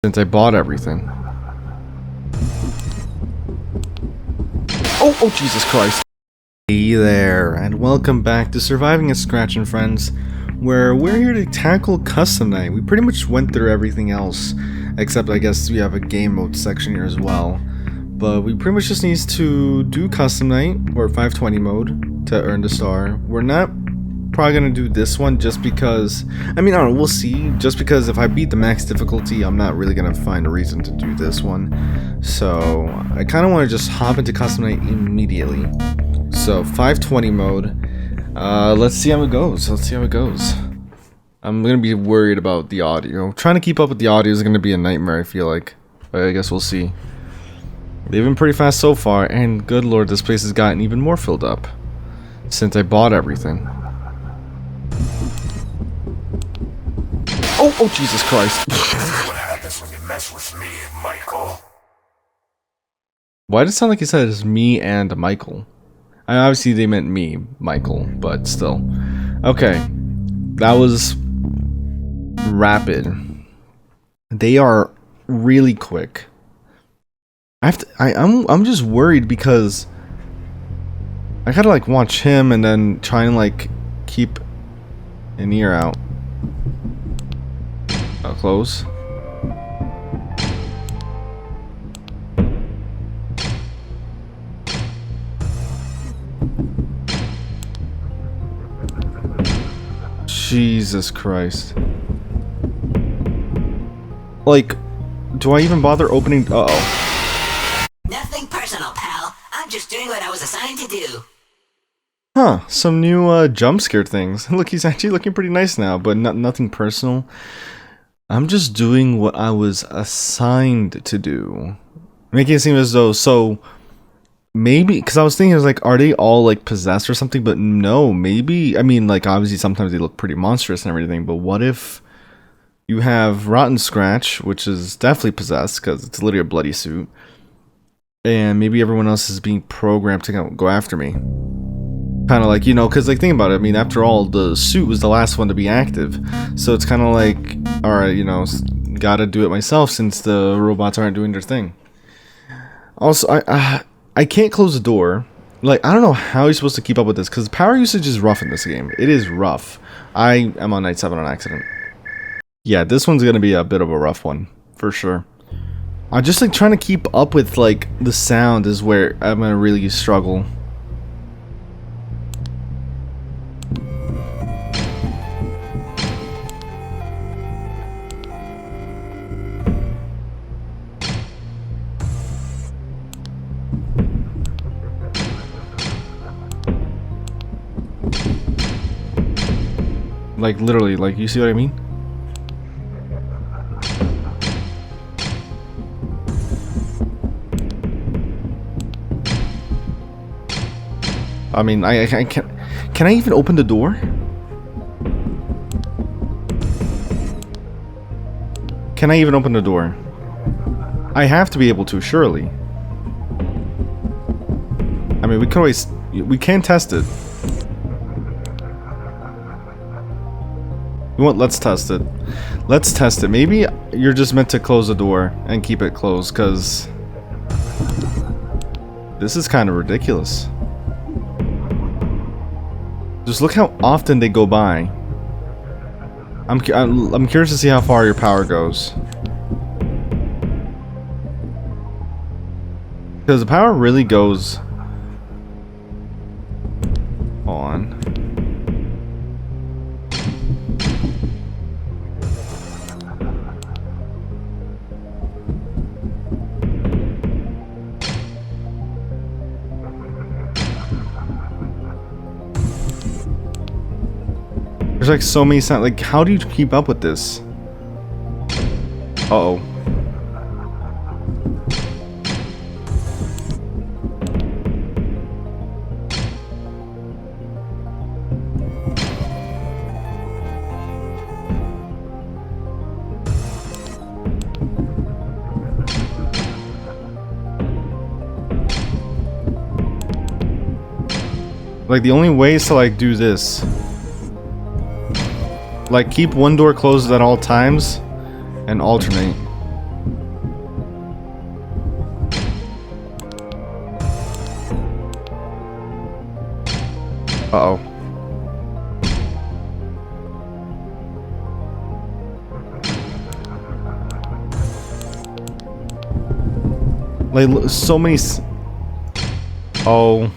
Since I bought everything. Oh, Jesus Christ. Hey there, and welcome back to Surviving at Scratch and Friends, where we're here to tackle Custom Night. We pretty much went through everything else, except I guess we have a game mode section here as well. But we pretty much just need to do Custom Night, or 520 mode, to earn the star. We're not probably gonna do this one just because, I don't know, we'll see. Just because if I beat the max difficulty, I'm not really gonna find a reason to do this one. So I kind of want to just hop into Custom Night immediately. So 520 mode. Let's see how it goes. I'm gonna be worried about the audio. Trying to keep up with the audio is gonna be a nightmare, I feel like. But I guess we'll see. They've been pretty fast so far, and good lord, this place has gotten even more filled up since I bought everything. Oh, Jesus Christ. What happens when you mess with me, Michael? Why did it sound like he said it's me and Michael? Obviously they meant me, Michael, but still. Okay. That was rapid. They are really quick. I'm just worried because I gotta like watch him and then try and like keep an ear out. Close. Jesus Christ. Like, do I even bother opening? Uh-oh. Nothing personal, pal. I'm just doing what I was assigned to do. Huh, some new jump scare things. Look, he's actually looking pretty nice now, but nothing personal. I'm just doing what I was assigned to do. Making it seem as though, so maybe, because I was thinking, like, are they all like possessed or something? But no, maybe, like, obviously sometimes they look pretty monstrous and everything, but what if you have Rotten Scratch, which is definitely possessed because it's literally a bloody suit, and maybe everyone else is being programmed to go after me? Kind of like, you know, because like, think about it, after all, the suit was the last one to be active, so it's kind of like, alright, you know, gotta do it myself since the robots aren't doing their thing. Also, I can't close the door. Like, I don't know how you're supposed to keep up with this, because power usage is rough in this game. It is rough. I am on night 7 on accident. Yeah, this one's gonna be a bit of a rough one, for sure. I'm just like trying to keep up with like the sound is where I'm gonna really struggle. Like, literally, like, you see what I mean? I can't... Can I even open the door? Can I even open the door? I have to be able to, surely. We can always... We can test it. You know what? Let's test it. Let's test it. Maybe you're just meant to close the door and keep it closed, because this is kind of ridiculous. Just look how often they go by. I'm curious to see how far your power goes, because the power really goes on. There's like so many sounds. Like, how do you keep up with this? Uh-oh. Like, the only way is to, like, do this. Like, keep one door closed at all times and alternate. Uh-oh. Like, so many oh.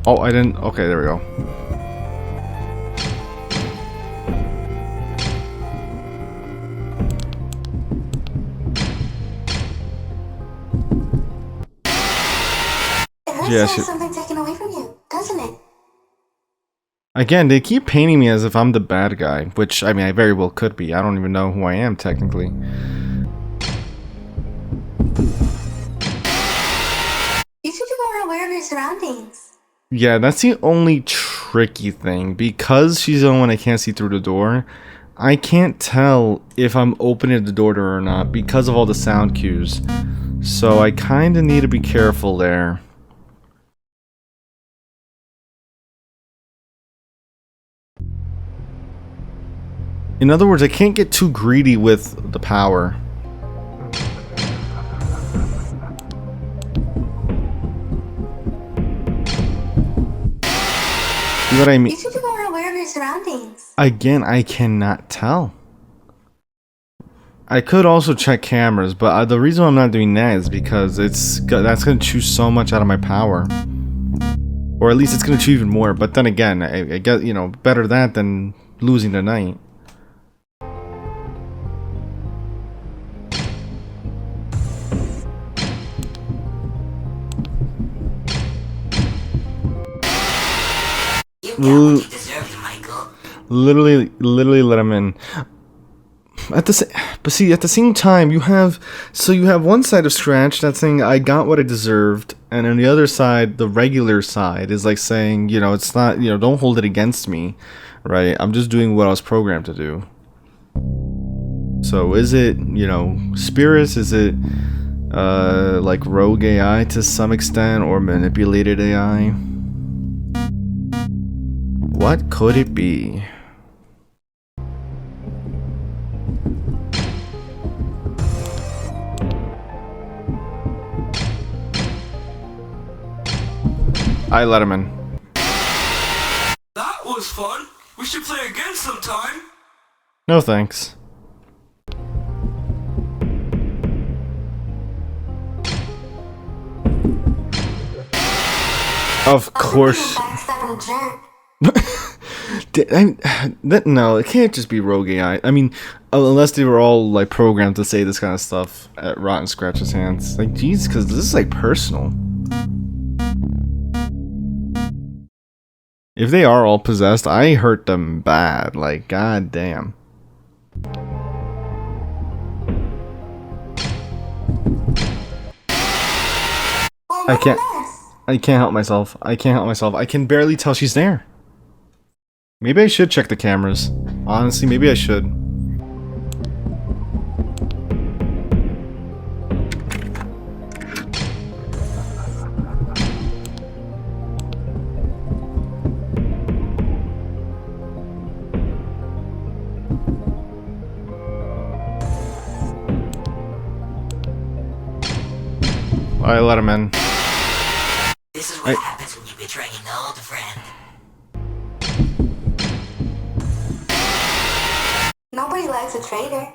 Oh, I didn't. Okay, there we go. It hurts Yeah, to have she- something taken away from you, doesn't it? Again, they keep painting me as if I'm the bad guy, which, I mean, I very well could be. I don't even know who I am, technically. You should be more aware of your surroundings. Yeah, that's the only tricky thing. Because she's the only one I can't see through the door, I can't tell if I'm opening the door to her or not because of all the sound cues. So I kind of need to be careful there. In other words, I can't get too greedy with the power. See what I mean? You should be more aware of your surroundings. Again, I cannot tell. I could also check cameras, but the reason I'm not doing that is because that's going to chew so much out of my power. Or at least it's going to chew even more. But then again, I get, you know, better that than losing the night. You got what you deserved, Michael. Literally let him in. At the same time, you have one side of Scratch that's saying I got what I deserved, and on the other side, the regular side is like saying, you know, it's not, you know, don't hold it against me, right? I'm just doing what I was programmed to do. So is it, you know, spirits? Is it like rogue AI to some extent, or manipulated AI? What could it be? I let him in. That was fun. We should play again sometime. No thanks. Of course. Backstabbing jerk. No, it can't just be rogue AI. I mean, unless they were all like programmed to say this kind of stuff at Rotten Scratch's hands. Like, geez, because this is like personal. If they are all possessed, I hurt them bad. Like, god damn. Well, I can't. nonetheless. I can't help myself. I can't help myself. I can barely tell she's there. Maybe I should check the cameras. Honestly, maybe I should. I let him in. This is what happens when you betray an old friend. Nobody likes a traitor.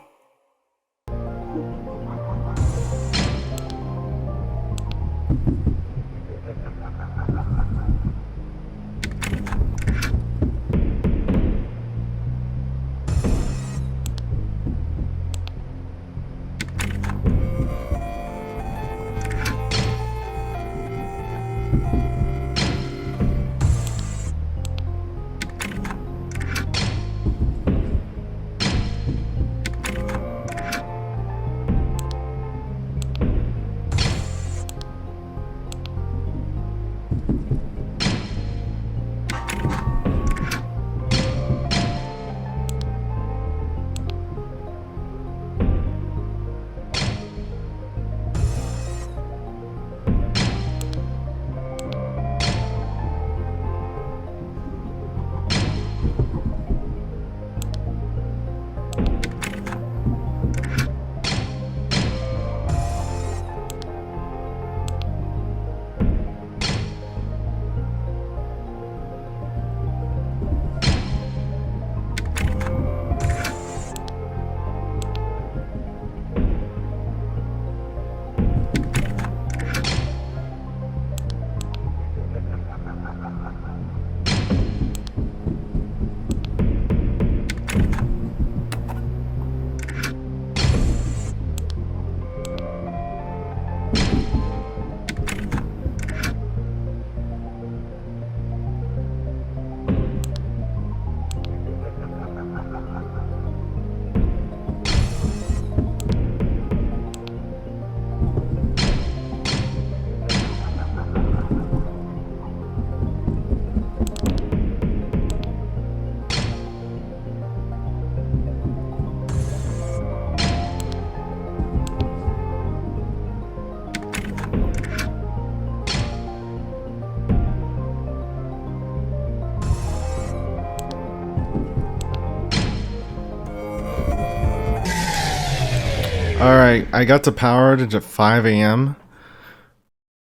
Alright, I got to power outage at 5 a.m.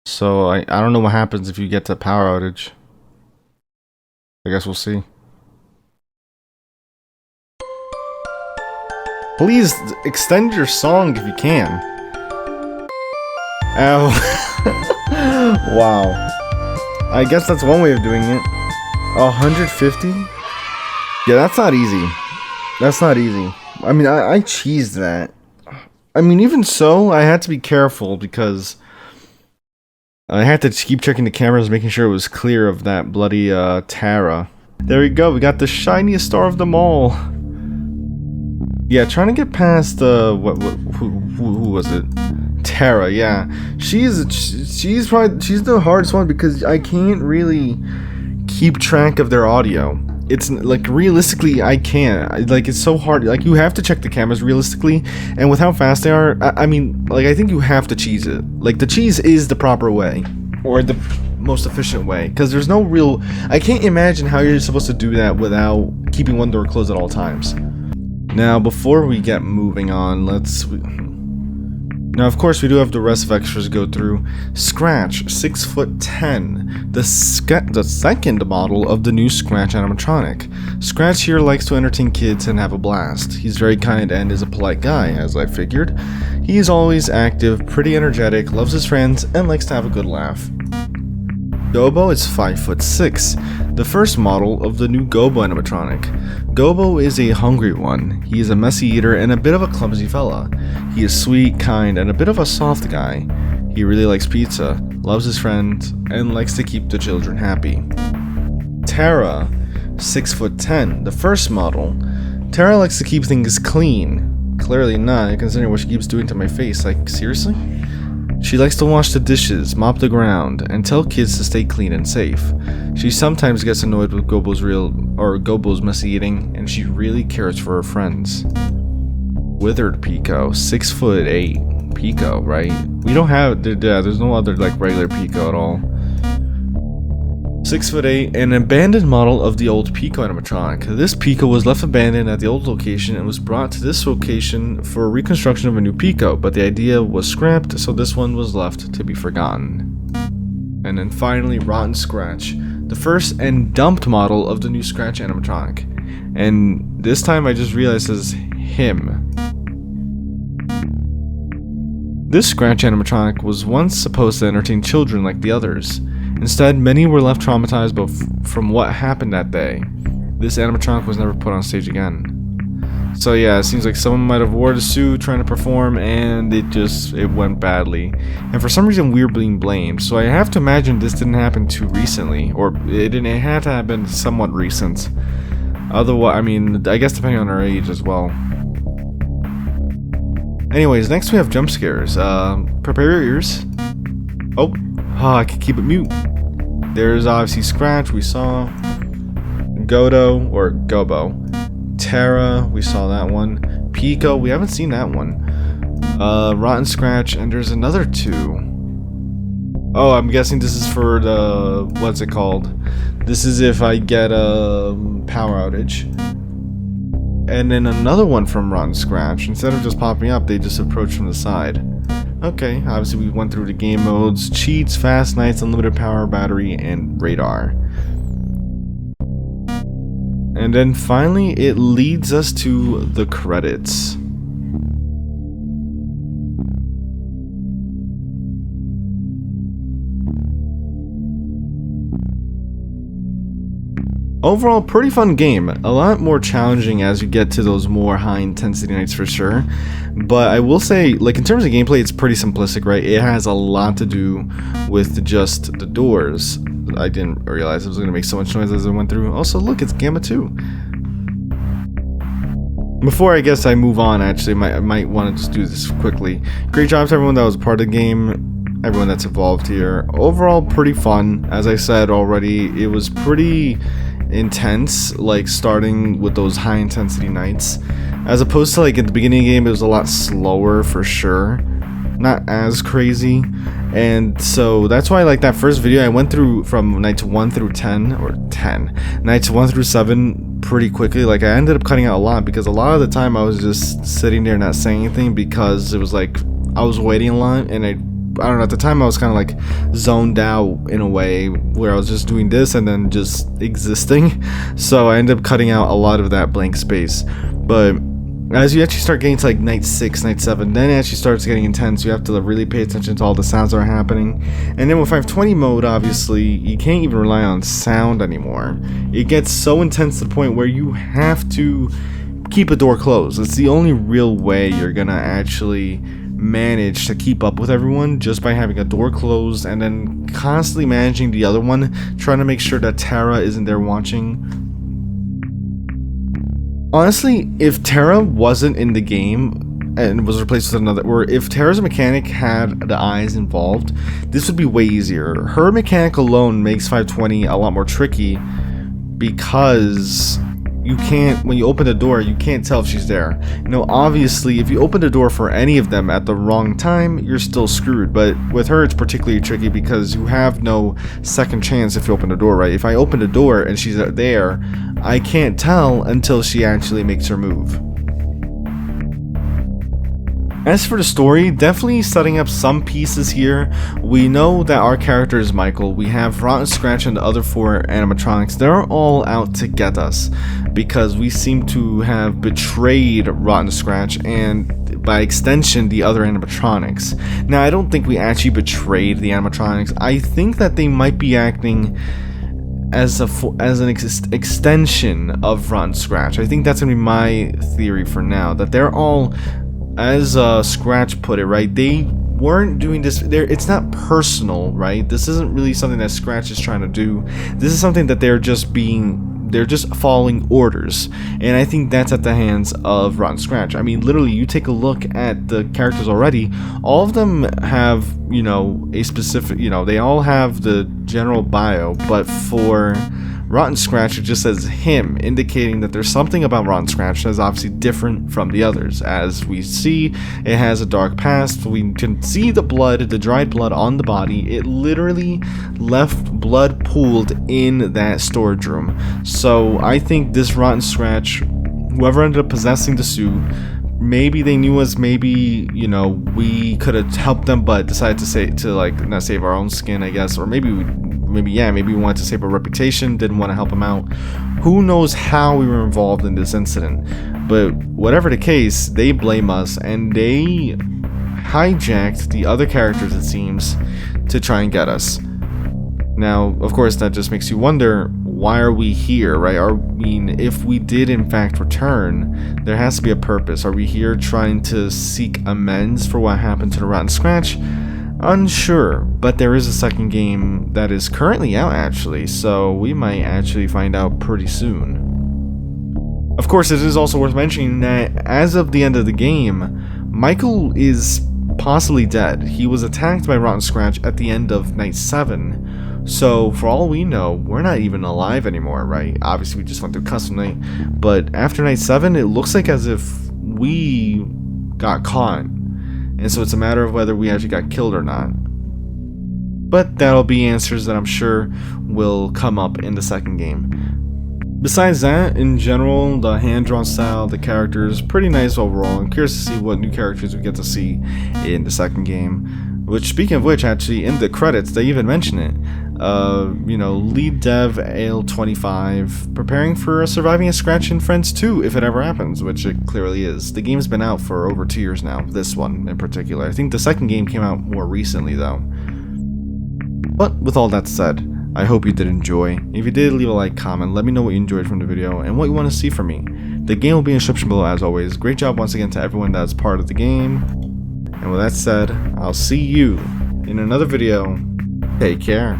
So I don't know what happens if you get to power outage. I guess we'll see. Please extend your song if you can. Ow. Wow. I guess that's one way of doing it. 150? Yeah, that's not easy. That's not easy. I mean, I cheesed that. I mean, even so, I had to be careful because I had to keep checking the cameras, making sure it was clear of that bloody Tara. There we go. We got the shiniest star of them all. Yeah, trying to get past who was it? Tara. Yeah, she's the hardest one because I can't really keep track of their audio. It's like realistically I can't. Like it's so hard. Like you have to check the cameras realistically, and with how fast they are, I mean, like I think you have to cheese it. Like the cheese is the proper way, or the most efficient way, because there's no real. I can't imagine how you're supposed to do that without keeping one door closed at all times. Now, before we get moving on, now, of course, we do have the rest of extras to go through. Scratch, 6'10", the second model of the new Scratch animatronic. Scratch here likes to entertain kids and have a blast. He's very kind and is a polite guy, as I figured. He is always active, pretty energetic, loves his friends, and likes to have a good laugh. Gobo is 5'6", the first model of the new Gobo animatronic. Gobo is a hungry one. He is a messy eater and a bit of a clumsy fella. He is sweet, kind, and a bit of a soft guy. He really likes pizza, loves his friends, and likes to keep the children happy. Tara, 6'10", the first model. Tara likes to keep things clean. Clearly not, considering what she keeps doing to my face. Like, seriously? She likes to wash the dishes, mop the ground, and tell kids to stay clean and safe. She sometimes gets annoyed with Gobo's messy eating, and she really cares for her friends. Withered Pico, 6'8". Pico, right? We don't have, there's no other like regular Pico at all. 6'8", an abandoned model of the old Pico animatronic. This Pico was left abandoned at the old location and was brought to this location for a reconstruction of a new Pico, but the idea was scrapped, so this one was left to be forgotten. And then finally, Rotten Scratch, the first and dumped model of the new Scratch animatronic. And this time I just realized it's him. This Scratch animatronic was once supposed to entertain children like the others. Instead, many were left traumatized from what happened that day. This animatronic was never put on stage again. So yeah, it seems like someone might have wore the suit trying to perform and it went badly. And for some reason we're being blamed. So I have to imagine this didn't happen too recently, or it had to have been somewhat recent. Otherwise, I mean, I guess depending on our age as well. Anyways, next we have jump scares. Prepare your ears. Oh, I can keep it mute. There's obviously Scratch, we saw. Gobo. Tara, we saw that one. Pico, we haven't seen that one. Rotten Scratch, and there's another two. Oh, I'm guessing this is for the, what's it called? This is if I get a power outage. And then another one from Rotten Scratch. Instead of just popping up, they just approach from the side. Okay, obviously we went through the game modes, cheats, fast nights, unlimited power, battery, and radar. And then finally, it leads us to the credits. Overall, pretty fun game. A lot more challenging as you get to those more high-intensity nights for sure. But I will say, like, in terms of gameplay, it's pretty simplistic, right? It has a lot to do with just the doors. I didn't realize it was going to make so much noise as I went through. Also, look, it's Gamma 2. Before I guess I move on, actually, I might want to just do this quickly. Great job to everyone that was part of the game, everyone that's involved here. Overall, pretty fun. As I said already, it was pretty intense, like starting with those high intensity nights, as opposed to like at the beginning of the game it was a lot slower for sure, not as crazy. And so that's why, like, that first video I went through from nights 1 through 10, or 10 nights 1 through 7 pretty quickly. Like, I ended up cutting out a lot because a lot of the time I was just sitting there not saying anything because it was like I was waiting a lot, and I don't know, at the time I was kind of like zoned out in a way where I was just doing this and then just existing. So I ended up cutting out a lot of that blank space. But as you actually start getting to like night 6, night 7, then it actually starts getting intense. You have to really pay attention to all the sounds that are happening. And then with 520 mode, obviously, you can't even rely on sound anymore. It gets so intense to the point where you have to keep a door closed. It's the only real way you're gonna actually manage to keep up with everyone, just by having a door closed and then constantly managing the other one, trying to make sure that Tara isn't there watching. Honestly, if Tara wasn't in the game and was replaced with another, or if Tara's mechanic had the eyes involved, this would be way easier. Her mechanic alone makes 520 a lot more tricky because you can't, when you open the door, you can't tell if she's there. You know, obviously, if you open the door for any of them at the wrong time, you're still screwed. But with her, it's particularly tricky because you have no second chance if you open the door, right? If I open the door and she's there, I can't tell until she actually makes her move. As for the story, definitely setting up some pieces here. We know that our character is Michael. We have Rotten Scratch and the other 4 animatronics. They're all out to get us because we seem to have betrayed Rotten Scratch and, by extension, the other animatronics. Now, I don't think we actually betrayed the animatronics. I think that they might be acting as an extension of Rotten Scratch. I think that's gonna be my theory for now. That they're all, as Scratch put it, right, they weren't doing this, it's not personal, right? This isn't really something that Scratch is trying to do. This is something that they're just following orders, and I think that's at the hands of Rotten Scratch. I mean, literally, you take a look at the characters already, all of them have, you know, a specific, you know, they all have the general bio, but for Rotten Scratch, it just says him, indicating that there's something about Rotten Scratch that is obviously different from the others. As we see, it has a dark past. We can see the blood, the dried blood on the body. It literally left blood pooled in that storage room. So I think this Rotten Scratch, whoever ended up possessing the suit, maybe they knew us, maybe, you know, we could have helped them, but decided to not save our own skin, I guess, or maybe we wanted to save our reputation, didn't want to help them out. Who knows how we were involved in this incident, but whatever the case, they blame us, and they hijacked the other characters, it seems, to try and get us. Now, of course, that just makes you wonder, why are we here, right? I mean, if we did in fact return, there has to be a purpose. Are we here trying to seek amends for what happened to the Rotten Scratch? Unsure, but there is a second game that is currently out, actually, so we might actually find out pretty soon. Of course, it is also worth mentioning that as of the end of the game, Michael is possibly dead. He was attacked by Rotten Scratch at the end of Night 7, so for all we know, we're not even alive anymore, right? Obviously, we just went through Custom Night, but after Night 7, it looks like as if we got caught. And so it's a matter of whether we actually got killed or not. But that'll be answers that I'm sure will come up in the second game. Besides that, in general, the hand-drawn style, the characters, pretty nice overall. I'm curious to see what new characters we get to see in the second game. Which, speaking of which, actually, in the credits, they even mention it. You know, lead dev Ale25, preparing for Surviving a Scratch and Friends 2, if it ever happens, which it clearly is. The game's been out for over 2 years now, this one in particular. I think the second game came out more recently, though. But, with all that said, I hope you did enjoy. If you did, leave a like, comment, let me know what you enjoyed from the video, and what you want to see from me. The game will be in the description below, as always. Great job once again to everyone that's part of the game. And with that said, I'll see you in another video. Take care.